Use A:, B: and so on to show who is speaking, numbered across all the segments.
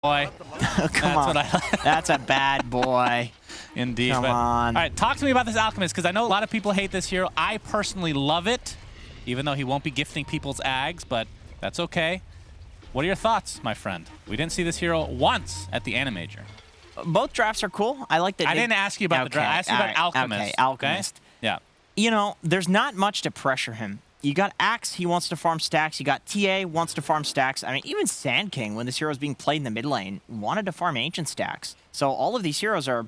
A: boy.
B: Come on. That's a bad boy.
A: Indeed.
B: Come on.
A: All right, talk to me about this Alchemist, because I know a lot of people hate this hero. I personally love it, even though he won't be gifting people's ags, but that's okay. What are your thoughts, my friend? We didn't see this hero once at the Animajor.
B: Both drafts are cool. I like that.
A: I didn't ask you about the draft. I asked you about Alchemist.
B: Okay, Alchemist.
A: Okay? Yeah.
B: You know, there's not much to pressure him. You got Axe, he wants to farm stacks. You got TA, wants to farm stacks. I mean, even Sand King, when this hero was being played in the mid lane, wanted to farm ancient stacks. So all of these heroes are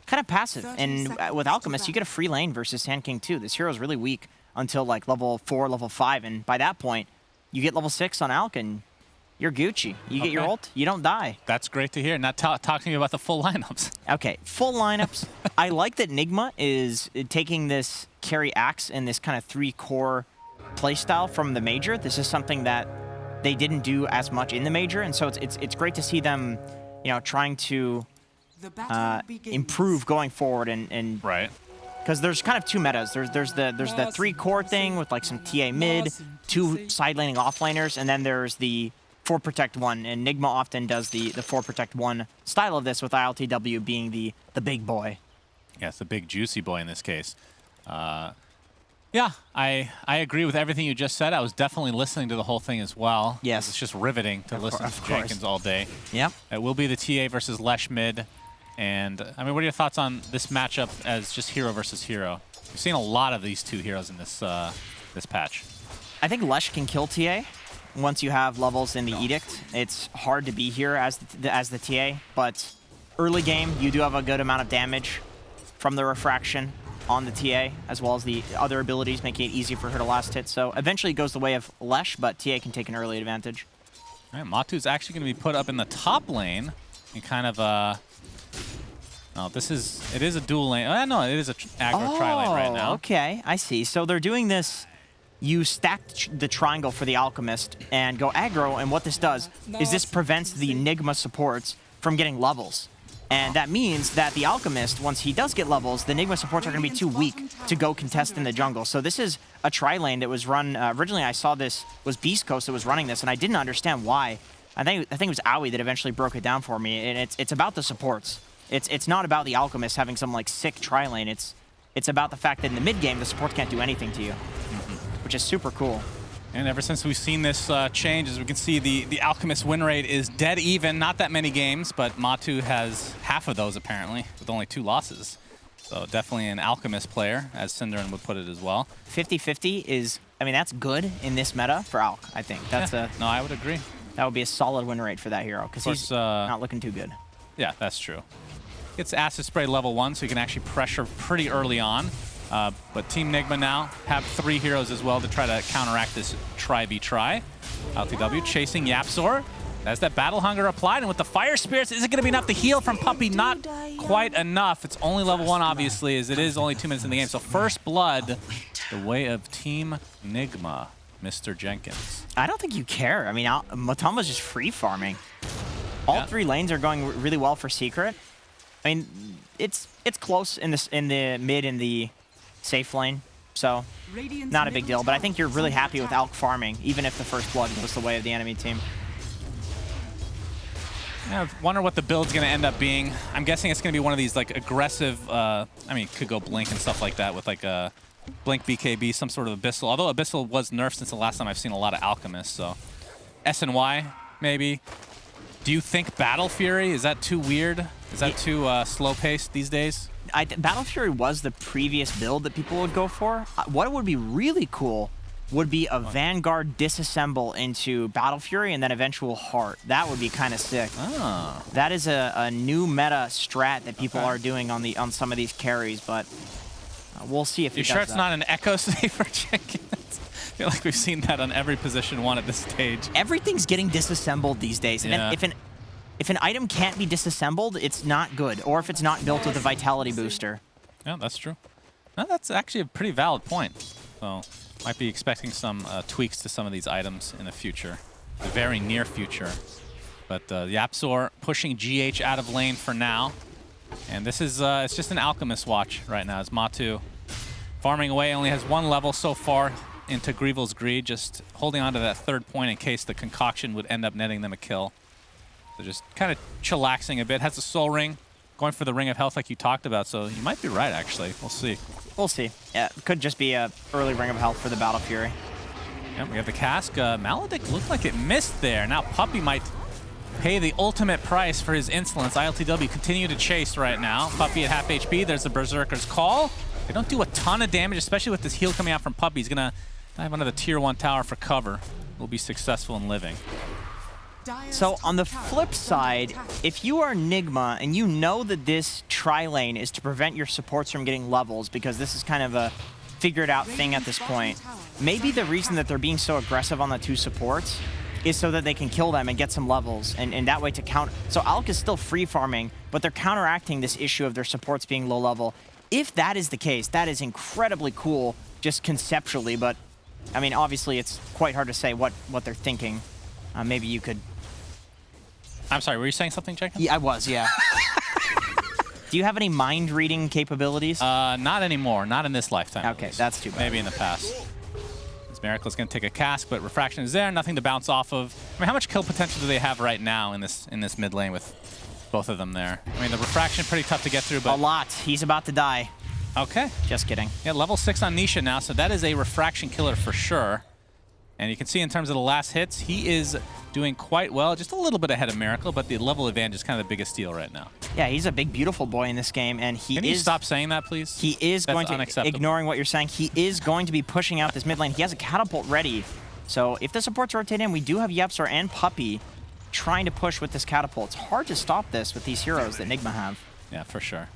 B: kind of passive. And with Alchemist, you get a free lane versus Sand King too. This hero is really weak until like level 4, level 5. And by that point, you get level 6 on Alch and you're Gucci. You get your ult, you don't die.
A: That's great to hear. Now talk to me about the full lineups.
B: Okay, full lineups. I like that Nigma is taking this carry Axe and this kind of 3-core playstyle from the Major. This is something that they didn't do as much in the Major, and so it's great to see them, you know, trying to improve going forward and
A: right.
B: Because there's kind of two metas. There's the 3-core thing with like some TA mid, 2 side laning offlaners, and then there's the 4 protect 1, and Nigma often does the 4 protect 1 style of this, with ILTW being the big boy.
A: Yeah, it's the big juicy boy in this case. Yeah, I agree with everything you just said. I was definitely listening to the whole thing as well.
B: Yes.
A: It's just riveting to listen to Jenkins all day.
B: Yep.
A: It will be the TA versus Lesh mid. And, I mean, what are your thoughts on this matchup as just hero versus hero? We've seen a lot of these two heroes in this this patch.
B: I think Lesh can kill TA once you have levels in the Edict. It's hard to be here as the TA, but early game, you do have a good amount of damage from the refraction on the TA, as well as the other abilities, making it easy for her to last hit. So eventually it goes the way of Lesh, but TA can take an early advantage.
A: All right, Matu's actually going to be put up in the top lane and kind of oh, it is a dual lane. No, it is a aggro tri-lane right now.
B: Okay, I see. So they're doing this, you stack the triangle for the Alchemist and go aggro, and what this does is this prevents the Nigma supports from getting levels. And that means that the Alchemist, once he does get levels, the Nigma supports are going to be too weak to go contest in the jungle. So this is a tri-lane that was run, originally I saw this was Beast Coast that was running this, and I didn't understand why. I think it was Aoi that eventually broke it down for me, and it's about the supports. It's not about the Alchemist having some like sick tri-lane. It's about the fact that in the mid game the supports can't do anything to you, which is super cool.
A: And ever since we've seen this change, as we can see, the Alchemist win rate is dead even. Not that many games, but Matu has half of those apparently, with only 2 losses. So definitely an Alchemist player, as Cinderin would put it as well.
B: 50-50 is, I mean, that's good in this meta for Alch, I think. That's
A: no, I would agree.
B: That would be a solid win rate for that hero, because he's not looking too good.
A: Yeah, that's true. Gets Acid Spray level 1, so you can actually pressure pretty early on. But Team Nigma now have 3 heroes as well to try to counteract this try-v-try. LTW chasing Yapzor. As that Battle Hunger applied, and with the Fire Spirits, is it going to be enough to heal from Puppey? Not quite enough. It's only level 1, obviously, as it is only 2 minutes in the game. So first blood, the way of Team Nigma, Mr. Jenkins.
B: I don't think you care. I mean, Matamba's just free farming. All 3 lanes are going really well for Secret. I mean, it's close in the mid and the safe lane, so not a big deal. But I think you're really happy with Alch farming, even if the first blood goes the way of the enemy team.
A: Yeah, I wonder what the build's going to end up being. I'm guessing it's going to be one of these like aggressive, I mean, could go Blink and stuff like that with like a Blink BKB, some sort of Abyssal. Although Abyssal was nerfed since the last time I've seen a lot of Alchemists, so SNY maybe. Do you think Battle Fury, is that too weird? Is that too slow-paced these days?
B: Battle Fury was the previous build that people would go for. What would be really cool would be a Vanguard disassemble into Battle Fury and then eventual Heart. That would be kind of sick.
A: Oh.
B: That is a new meta strat that people are doing on some of these carries, but we'll see if he does that.
A: You sure it's not an Echo save for Jenkins? I feel like we've seen that on every position 1 at this stage.
B: Everything's getting disassembled these days.
A: Yeah.
B: And if an item can't be disassembled, it's not good, or if it's not built with a vitality booster.
A: Yeah, that's true. No, that's actually a pretty valid point. So, might be expecting some tweaks to some of these items in the future, the very near future. But Yapzor pushing GH out of lane for now. And this is, it's just an Alchemist watch right now, as Matu farming away, only has 1 level so far into Grievel's Greed, just holding on to that 3rd point in case the concoction would end up netting them a kill. So just kind of chillaxing a bit. Has the soul ring, going for the ring of health like you talked about. So you might be right, actually. We'll see.
B: We'll see. Yeah, it could just be a early ring of health for the Battle Fury.
A: Yep, we have the cask. Maledict looked like it missed there. Now Puppey might pay the ultimate price for his insolence. ILTW continue to chase right now. Puppey at half HP. There's the Berserker's Call. They don't do a ton of damage, especially with this heal coming out from Puppey. He's going to dive under the tier 1 tower for cover. Will be successful in living.
B: So on the flip side, if you are Nigma and you know that this tri-lane is to prevent your supports from getting levels, because this is kind of a figured out thing at this point, maybe the reason that they're being so aggressive on the 2 supports is so that they can kill them and get some levels, and that way to counter. So Alk is still free farming, but they're counteracting this issue of their supports being low level. If that is the case, that is incredibly cool, just conceptually, but I mean, obviously it's quite hard to say what they're thinking. Maybe you could...
A: I'm sorry, were you saying something, Jacob?
B: Yeah, I was, yeah. Do you have any mind-reading capabilities?
A: Not anymore, not in this lifetime.
B: Okay, that's too bad.
A: Maybe in the past. This Miracle's gonna take a cask, but refraction is there, nothing to bounce off of. I mean, how much kill potential do they have right now in this mid lane with both of them there? I mean, the refraction pretty tough to get through, but...
B: A lot. He's about to die.
A: Okay.
B: Just kidding.
A: Yeah, level 6 on Nisha now, so that is a refraction killer for sure. And you can see in terms of the last hits, he is doing quite well, just a little bit ahead of Miracle, but the level advantage is kind of the biggest steal right now.
B: Yeah, he's a big, beautiful boy in this game, and
A: Can you stop saying that, please?
B: He is
A: That's
B: going to,
A: unacceptable.
B: ignoring what you're saying, he is going to be pushing out this mid lane. He has a catapult ready, so if the supports rotate in, we do have Yepsor and Puppey trying to push with this catapult. It's hard to stop this with these heroes that Nigma have.
A: Yeah, for sure.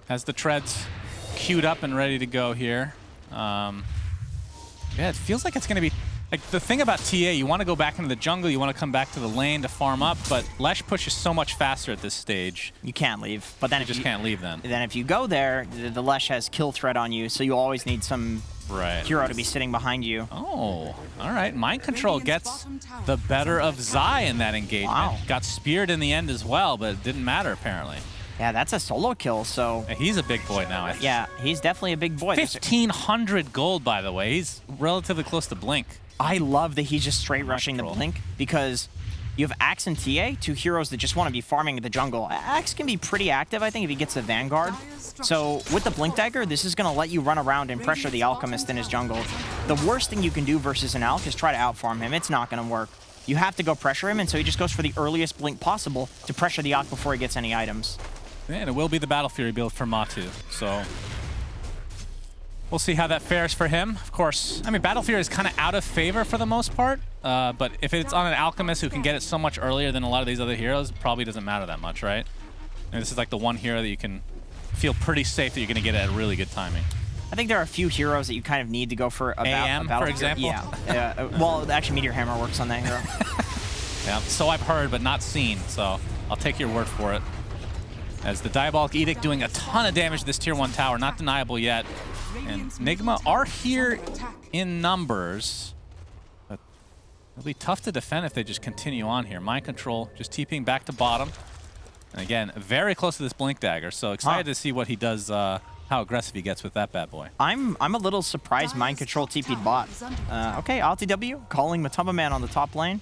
A: Has the treads queued up and ready to go here. Yeah, it feels like it's going to be... Like, the thing about TA, you want to go back into the jungle, you want to come back to the lane to farm up, but Lesh pushes so much faster at this stage.
B: You can't leave. But then
A: you just can't leave then.
B: Then if you go there, the Lesh has kill threat on you, so you always need some hero to be sitting behind you.
A: Oh, all right. Mind Control gets the better of Zai in that engagement.
B: Wow.
A: Got speared in the end as well, but it didn't matter apparently.
B: Yeah, that's a solo kill, so...
A: He's a big boy now, I think.
B: Yeah, he's definitely a big boy.
A: 1,500 gold, by the way. He's relatively close to Blink.
B: I love that he's just straight rushing the Blink, because you have Axe and TA, 2 heroes that just want to be farming the jungle. Axe can be pretty active, I think, if he gets the Vanguard. So with the Blink Dagger, this is going to let you run around and pressure the Alchemist in his jungle. The worst thing you can do versus an Alch is try to outfarm him. It's not going to work. You have to go pressure him, and so he just goes for the earliest Blink possible to pressure the Alch before he gets any items.
A: Yeah, and it will be the Battle Fury build for Matu, so we'll see how that fares for him. Of course, I mean, Battle Fury is kind of out of favor for the most part, but if it's on an Alchemist who can get it so much earlier than a lot of these other heroes, it probably doesn't matter that much, right? And this is like the one hero that you can feel pretty safe that you're going to get it at really good timing.
B: I think there are a few heroes that you kind of need to go for a
A: AM,
B: Battle
A: for example?
B: Yeah. Well, actually, Meteor Hammer works on that hero.
A: Yeah, so I've heard, but not seen, so I'll take your word for it. As the Diabolic Edict doing a ton of damage to this tier 1 tower, not deniable yet. And Nigma are here in numbers, but it'll be tough to defend if they just continue on here. Mind Control just TPing back to bottom. And again, very close to this Blink Dagger, so excited to see what he does, how aggressive he gets with that bad boy.
B: I'm a little surprised Mind Control TP'd bot. Okay, AltW calling Matumba Man on the top lane.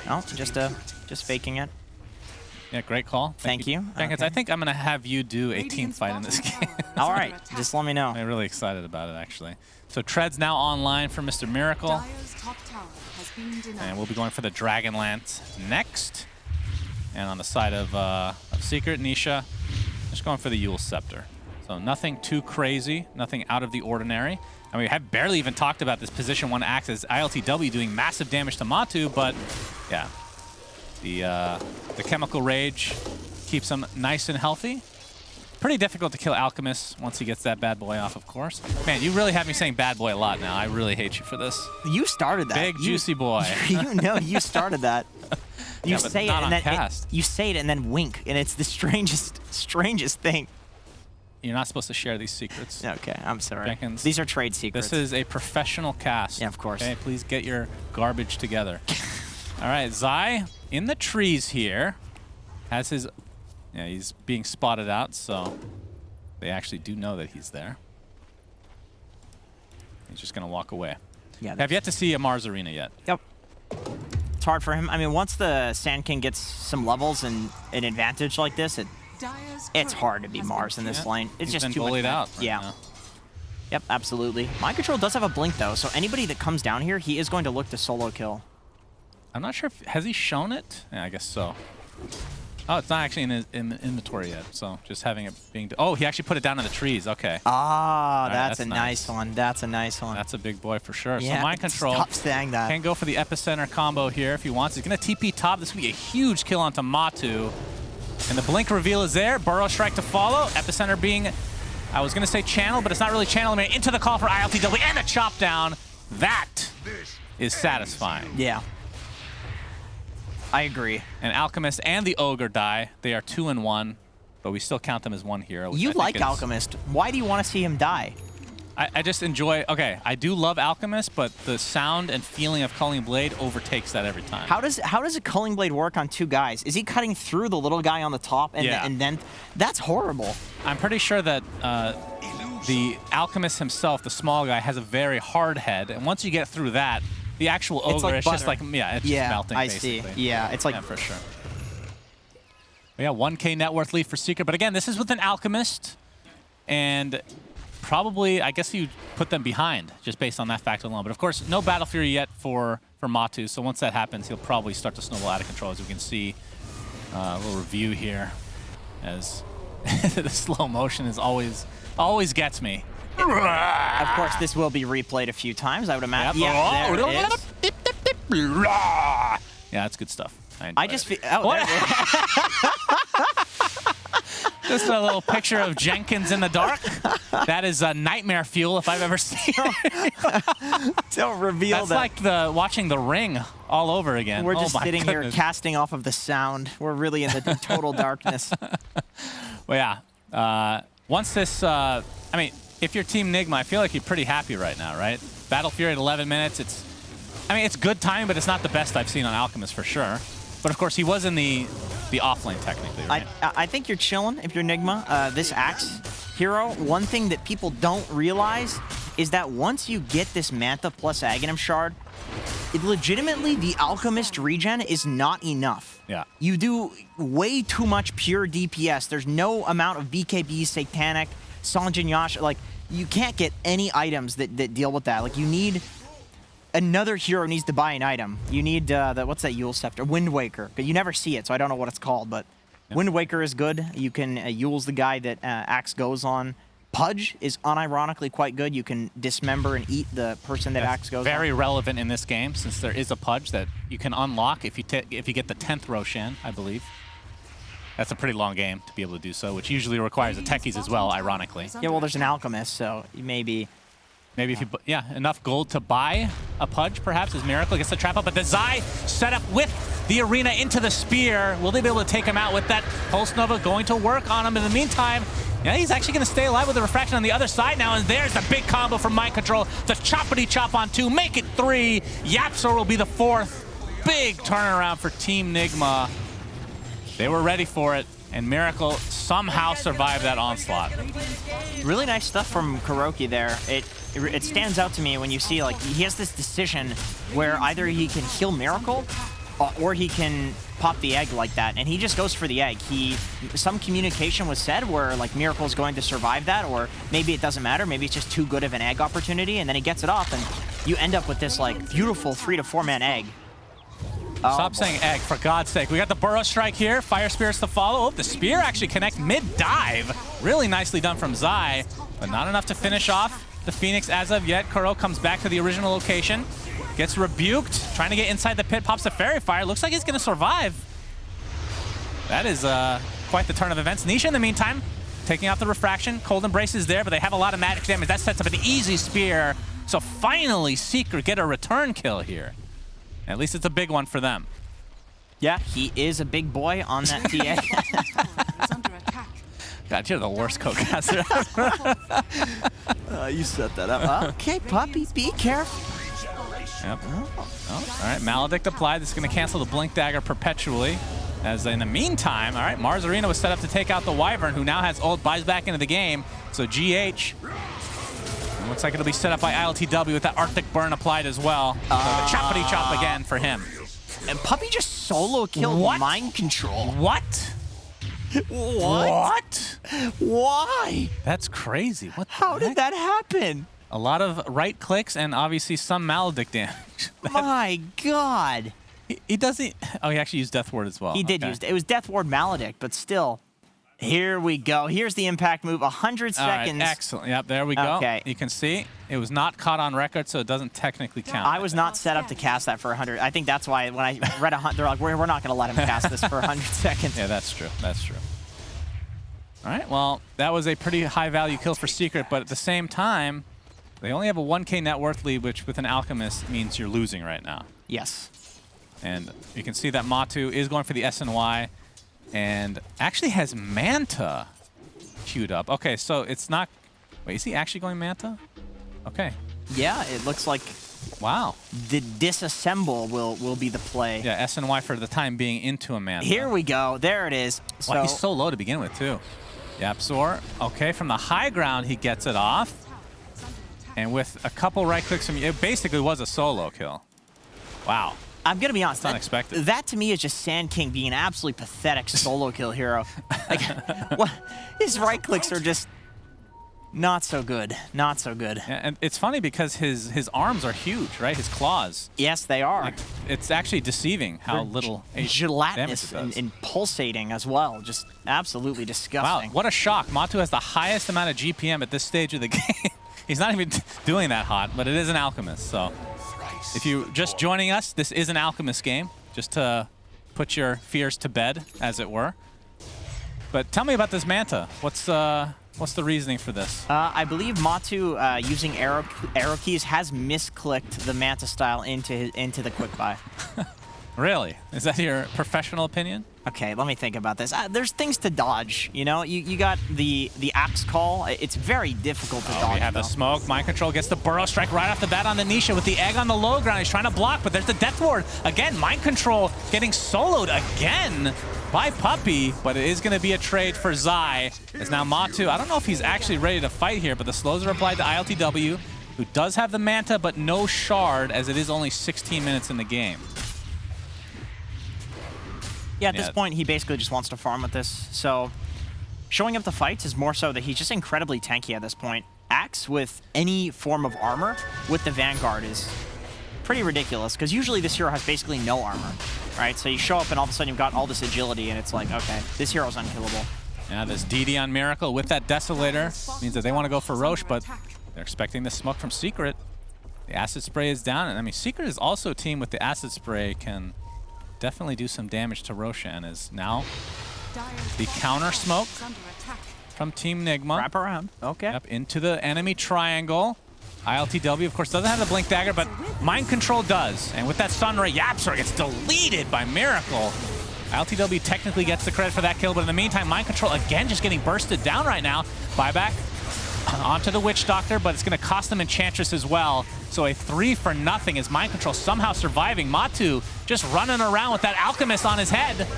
B: No, just faking it.
A: Yeah, great call.
B: Thank you.
A: Jenkins, I think I'm going to have you do a team fight in this game.
B: All right, just let me know.
A: I'm really excited about it, actually. So Tread's now online for Mr. Miracle. And we'll be going for the Dragonlance next. And on the side of Secret, Nisha, just going for the Yule Scepter. So nothing too crazy, nothing out of the ordinary. And we have barely even talked about this position 1 axe as ILTW doing massive damage to Matu, but yeah. The Chemical Rage keeps him nice and healthy. Pretty difficult to kill Alchemist once he gets that bad boy off, of course. Man, you really have me saying bad boy a lot now. I really hate you for this.
B: You started that.
A: Big, juicy boy.
B: You know you started that. You
A: Yeah,
B: say it and then you say it and then wink, and it's the strangest thing.
A: You're not supposed to share these secrets.
B: Okay, I'm sorry.
A: Jenkins,
B: these are trade secrets.
A: This is a professional cast.
B: Yeah, of course.
A: Okay, please get your garbage together. All right, Zai in the trees here. Has his... Yeah, he's being spotted out, so they actually do know that he's there. He's just going to walk away.
B: Yeah.
A: Have yet to see a Mars Arena yet.
B: Yep. it's hard for him. I mean, once the Sand King gets some levels and an advantage like this, it's hard to beat Mars in this lane. It's
A: He's
B: just
A: been
B: too much.
A: bullied out right
B: yeah.
A: now.
B: Yep, absolutely. Mind Control does have a blink, though, so anybody that comes down here, he is going to look to solo kill.
A: I'm not sure if, has he shown it? Yeah, I guess so. Oh, it's not actually in his inventory yet, so just having it being... Oh, he actually put it down in the trees. Okay.
B: Ah, that's a
A: nice.
B: nice one. That's a nice one.
A: That's a big boy for sure.
B: Yeah,
A: so Mind Control
B: stop saying that.
A: can go for the epicenter combo here if he wants. He's going to TP top. This will be a huge kill onto Matu. And the blink reveal is there. Burrow strike to follow. Epicenter being, I was going to say channel, but it's not really channel. Into the call for ILTW and a chop down. That is satisfying.
B: Yeah. I agree.
A: And Alchemist and the Ogre die. They are 2-1, but we still count them as one hero.
B: You like Alchemist. Why do you want to see him die?
A: I just enjoy, okay, I do love Alchemist, but the sound and feeling of Culling Blade overtakes that every time.
B: How does a Culling Blade work on two guys? Is he cutting through the little guy on the top and then that's horrible.
A: I'm pretty sure that the Alchemist himself, the small guy, has a very hard head, and once you get through that, the actual Ogre is just like, yeah, it's just melting, basically.
B: I see. Yeah, it's like...
A: Yeah, for sure. But yeah, 1K net worth lead for Secret, but again, this is with an Alchemist, and probably, I guess you put them behind, just based on that fact alone. But of course, no Battle Fury yet for Matu, so once that happens, he'll probably start to snowball out of control, as we can see. A little review here, as the slow motion is always gets me.
B: Of course, this will be replayed a few times, I would imagine.
A: Yep.
B: Yeah, there it is.
A: Yeah, that's good stuff.
B: I just feel... Oh, there it is.
A: Just a little picture of Jenkins in the dark. That is nightmare fuel if I've ever seen it.
B: Don't reveal that.
A: That's like watching The Ring all over again.
B: We're just sitting here casting off of the sound. We're really in the total darkness.
A: Well, yeah. Once this... I mean, if you're Team Nigma, I feel like you're pretty happy right now, right? Battle Fury at 11 minutes. It's good timing, but it's not the best I've seen on Alchemist for sure. But of course, he was in the off lane technically, right?
B: I think you're chilling if you're Nigma. This Axe hero, one thing that people don't realize is that once you get this Mantha plus Aghanim Shard, legitimately the Alchemist regen is not enough.
A: Yeah.
B: You do way too much pure DPS. There's no amount of BKB, Satanic, Sanjin Yash. Like, you can't get any items that deal with that. Like, you need... Another hero needs to buy an item. You need, what's that Yule Scepter? Wind Waker. But you never see it, so I don't know what it's called, but Wind Waker is good. You can, Yule's the guy that Axe goes on. Pudge is unironically quite good. You can dismember and eat the person that Axe goes on.
A: Very relevant in this game, since there is a Pudge that you can unlock if you get the 10th Roshan, I believe. That's a pretty long game to be able to do so, which usually requires the techies as well, ironically.
B: Yeah, well, there's an Alchemist, so maybe...
A: Maybe if you, enough gold to buy a Pudge, perhaps, as Miracle gets the trap up. But the Zai set up with the Arena into the Spear. Will they be able to take him out with that Pulse Nova going to work on him? In the meantime, yeah, he's actually going to stay alive with the Refraction on the other side now. And there's the big combo from Mind Control. The choppity chop on 2, make it 3. Yapzor will be the 4th. Big turnaround for Team Nigma. They were ready for it. And Miracle somehow survived that onslaught.
B: Really nice stuff from Kuroki there. It stands out to me when you see, like, he has this decision where either he can heal Miracle or he can pop the egg like that, and he just goes for the egg. Some communication was said where, like, Miracle's going to survive that, or maybe it doesn't matter. Maybe it's just too good of an egg opportunity, and then he gets it off, and you end up with this, like, beautiful 3 to 4-man egg.
A: Stop saying egg, for God's sake. We got the Burrow Strike here. Fire Spirits to follow. Oh, the Spear actually connects mid-dive. Really nicely done from Zai, but not enough to finish off the Phoenix as of yet. Kuro comes back to the original location. Gets rebuked. Trying to get inside the pit. Pops the Fairy Fire. Looks like he's going to survive. That is quite the turn of events. Nisha, in the meantime, taking out the Refraction. Cold Embrace is there, but they have a lot of magic damage. That sets up an easy Spear. So finally, Secret get a return kill here. At least it's a big one for them.
B: Yeah, he is a big boy on that TA.
A: God, you're the worst co-caster ever.
B: You set that up. Okay, puppy, be careful.
A: Yep. Oh, all right, Maledict applied. This is going to cancel the Blink Dagger perpetually. As in the meantime, all right, Mars Arena was set up to take out the Wyvern, who now has ult, buys back into the game. So GH... looks like it'll be set up by ILTW with that Arctic Burn applied as well. So the choppity chop again for him.
B: And Puppy just solo killed Mind Control.
A: What?
B: What? Why?
A: That's crazy. What?
B: How did that happen?
A: A lot of right clicks and obviously some maledict damage.
B: My God.
A: He doesn't. Oh, he actually used Death Ward as well.
B: He did use it. It was Death Ward Maledict, but still. Here we go. Here's the impact move. 100 seconds.
A: Right, excellent. Yep, there we go.
B: Okay.
A: You can see it was not caught on record, so it doesn't technically count.
B: I was not set up to cast that for 100. I think that's why when I read 100, they're like, we're not going to let him cast this for 100 seconds.
A: Yeah, that's true. That's true. All right, well, that was a pretty high-value kill for Secret, but at the same time, they only have a 1K net worth lead, which with an Alchemist means you're losing right now.
B: Yes.
A: And you can see that Matu is going for the SNY and actually has Manta queued up. Okay, so it's not... Wait, is he actually going Manta? Okay.
B: Yeah, it looks like...
A: Wow.
B: The disassemble will be the play.
A: Yeah, SNY for the time being into a Manta.
B: Here we go. There it is.
A: Wow, he's so low to begin with, too. Yapzor. Okay, from the high ground, he gets it off. And with a couple right clicks from... It basically was a solo kill. Wow.
B: I'm going to be honest.
A: That's unexpected.
B: That to me is just Sand King being an absolutely pathetic solo kill hero. Like, what, his right clicks are just not so good. Not so good.
A: Yeah, and it's funny because his arms are huge, right? His claws.
B: Yes, they are.
A: Like, it's actually deceiving how little
B: gelatinous and pulsating as well. Just absolutely disgusting.
A: Wow, what a shock. Matu has the highest amount of GPM at this stage of the game. He's not even doing that hot, but it is an Alchemist, so... If you're just joining us, this is an Alchemist game, just to put your fears to bed, as it were. But tell me about this Manta. What's the reasoning for this?
B: I believe Matu, using arrow keys, has misclicked the Manta style into the quick buy.
A: Really? Is that your professional opinion?
B: Okay, let me think about this. There's things to dodge, you know? You got the axe call. It's very difficult to dodge.
A: We have the smoke. Mind Control gets the burrow strike right off the bat on the Nisha with the egg on the low ground. He's trying to block, but there's the Death Ward. Again, Mind Control getting soloed again by Puppy, but it is going to be a trade for Zai. As now Matu, I don't know if he's actually ready to fight here, but the slows are applied to ILTW, who does have the Manta, but no Shard, as it is only 16 minutes in the game.
B: Yeah, at this point, he basically just wants to farm with this. So showing up the fights is more so that he's just incredibly tanky at this point. Axe with any form of armor with the Vanguard is pretty ridiculous, because usually this hero has basically no armor, right? So you show up and all of a sudden you've got all this agility, and it's like, okay, this hero's unkillable.
A: Yeah, this DD on Miracle with that Desolator means that they want to go for Roche, but they're expecting the smoke from Secret. The Acid Spray is down, and I mean, Secret is also a team with the Acid Spray can definitely do some damage to Roshan, as now the counter smoke from Team Nigma.
B: Wrap around. Okay.
A: Yep, into the enemy triangle. ILTW, of course, doesn't have the Blink Dagger, but Mind Control does. And with that Sunray, Yapzor gets deleted by Miracle. ILTW technically gets the credit for that kill, but in the meantime, Mind Control again just getting bursted down right now. Buyback onto the Witch Doctor, but it's going to cost them Enchantress as well. So a 3 for nothing is Mind Control somehow surviving. Matu just running around with that Alchemist on his head.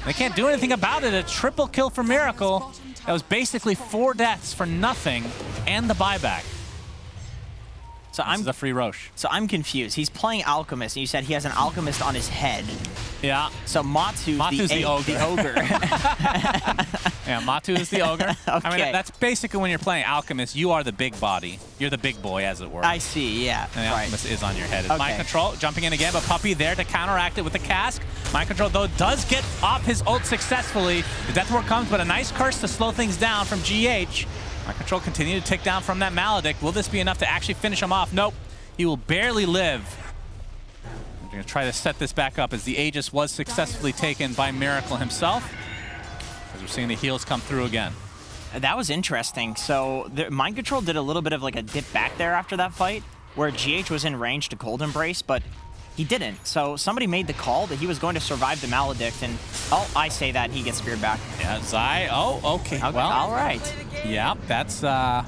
A: They can't do anything about it. A triple kill for Miracle. That was basically 4 deaths for nothing and the buyback. So this is a free Roche.
B: So I'm confused. He's playing Alchemist, and you said he has an Alchemist on his head.
A: Yeah.
B: So Matu's the ogre.
A: Yeah, Matu is the ogre.
B: Okay.
A: I mean, that's basically when you're playing Alchemist, you are the big body. You're the big boy, as it were.
B: I see, yeah.
A: And the Alchemist is on your head. It's
B: Okay.
A: Mind Control jumping in again, but Puppy there to counteract it with the cask. Mind Control, though, does get off his ult successfully. The Death Ward comes, but a nice curse to slow things down from GH. Mind Control continue to tick down from that Maledict. Will this be enough to actually finish him off? Nope. He will barely live. We're going to try to set this back up as the Aegis was successfully taken by Miracle himself. As we're seeing the heals come through again.
B: That was interesting. So Mind Control did a little bit of like a dip back there after that fight, where GH was in range to Cold Embrace, but he didn't. So somebody made the call that he was going to survive the Maledict, and I say that, he gets speared back.
A: Yeah, Zai. Oh, okay. Well,
B: all right.
A: Yeah, that's, Yeah,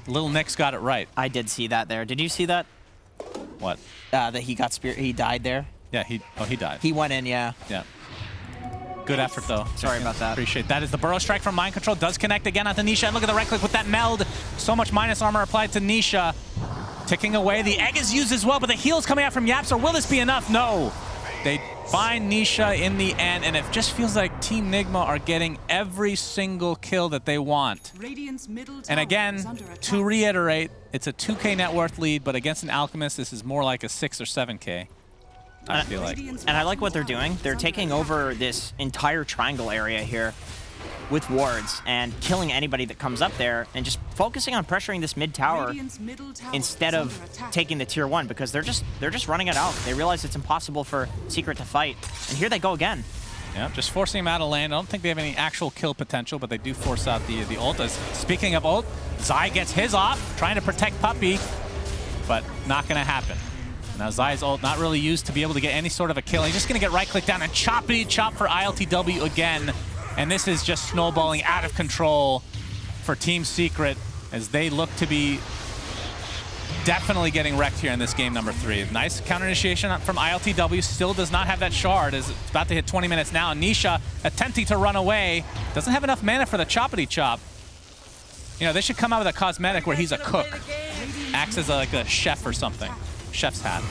A: Little Nick's got it right.
B: I did see that there. Did you see that?
A: What?
B: That he got speared. He died there.
A: Yeah, he died.
B: He went in, yeah.
A: Yeah. Good effort, though.
B: Sorry about that.
A: Appreciate that. As the Burrow Strike from Mind Control does connect again onto Nisha. And look at the right click with that meld. So much minus armor applied to Nisha. ticking away. The egg is used as well, but the heal's coming out from Yapster. Will this be enough? No. They find Nisha in the end, and it just feels like Team Nigma are getting every single kill that they want. And again, to reiterate, it's a 2K net worth lead, but against an Alchemist, this is more like a 6 or 7K. I feel like.
B: And I like what they're doing. They're taking over this entire triangle area here with wards and killing anybody that comes up there and just focusing on pressuring this mid tower instead of taking the tier 1 because they're just running it out. They realize it's impossible for Secret to fight. And here they go again.
A: Yeah, just forcing him out of lane. I don't think they have any actual kill potential, but they do force out the ult. Speaking of ult, Zai gets his off, trying to protect Puppey, but not going to happen. Now Zai's ult not really used to be able to get any sort of a kill. He's just going to get right-click down and chop for ILTW again. And this is just snowballing out of control for Team Secret as they look to be definitely getting wrecked here in this game number 3. Nice counter initiation from ILTW. Still does not have that shard as it's about to hit 20 minutes now. Nisha attempting to run away. Doesn't have enough mana for the choppity chop. You know, they should come out with a cosmetic where he's a cook. Acts as like a chef or something. Chef's hat.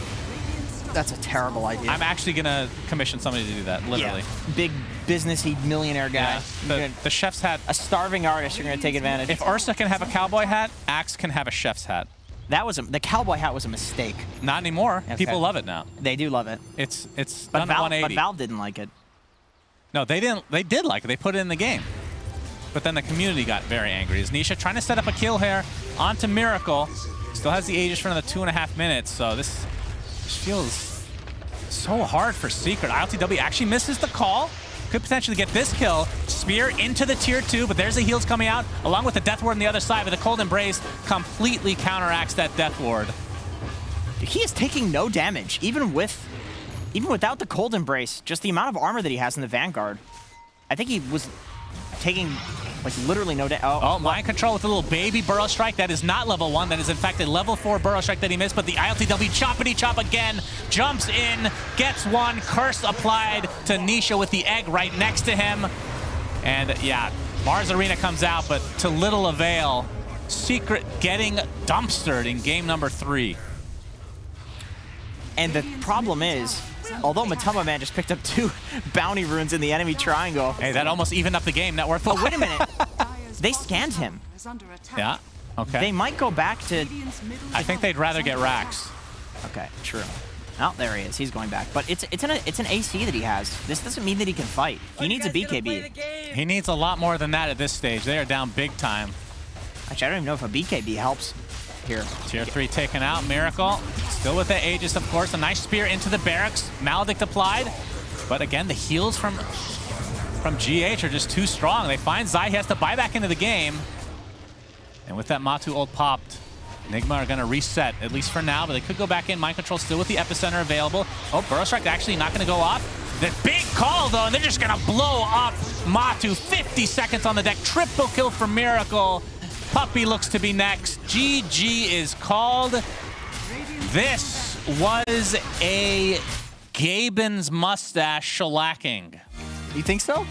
B: That's a terrible idea.
A: I'm actually going to commission somebody to do that, literally.
B: Yeah. Big businessy millionaire guy.
A: Yeah, the chef's hat.
B: A starving artist, you're going to take advantage.
A: If Ursa can have a cowboy hat, Axe can have a chef's hat.
B: That was the cowboy hat was a mistake.
A: Not anymore.
B: Okay.
A: People love it now.
B: They do love it.
A: It's
B: but
A: done 180.
B: But Valve didn't like it.
A: No, they didn't. They did like it. They put it in the game. But then the community got very angry. Is Nisha trying to set up a kill here onto Miracle? Still has the Aegis for another 2.5 minutes. So this feels so hard for Secret. ILTW actually misses the call. Could potentially get this kill. Spear into the tier 2, but there's the heals coming out, along with the Death Ward on the other side, but the Cold Embrace completely counteracts that Death Ward.
B: He is taking no damage, even without the Cold Embrace, just the amount of armor that he has in the Vanguard. I think he was taking, like, literally no damage.
A: Oh, mind control with a little baby Burrow Strike. That is not level 1. That is, in fact, a level 4 Burrow Strike that he missed, but the ILTW choppity chop again. Jumps in, gets one. Curse applied to Nisha with the egg right next to him. And, yeah, Mars Arena comes out, but to little avail. Secret getting dumpstered in game number 3.
B: And the problem is, although Matama Man just picked up 2 bounty runes in the enemy triangle.
A: Hey, that almost evened up the game. Net worth.
B: But wait a minute. They scanned him.
A: Yeah, okay.
B: They might go back to...
A: I think they'd rather get Rax.
B: Okay, true. Oh, there he is. He's going back. But it's an AC that he has. This doesn't mean that he can fight. He needs a BKB.
A: He needs a lot more than that at this stage. They are down big time.
B: Actually, I don't even know if a BKB helps here.
A: Tier 3 taken out. Miracle still with the Aegis, of course. A nice spear into the barracks. Maledict applied. But again, the heals from GH are just too strong. They find Zai. He has to buy back into the game. And with that Matu ult popped, Nigma are going to reset, at least for now, but they could go back in. Mind control still with the epicenter available. Oh, Burrow Strike actually not going to go off. The big call, though, and they're just going to blow up Matu. 50 seconds on the deck. Triple kill for Miracle. Puppey looks to be next. GG is called. This was a Gaben's mustache shellacking.
B: You think so?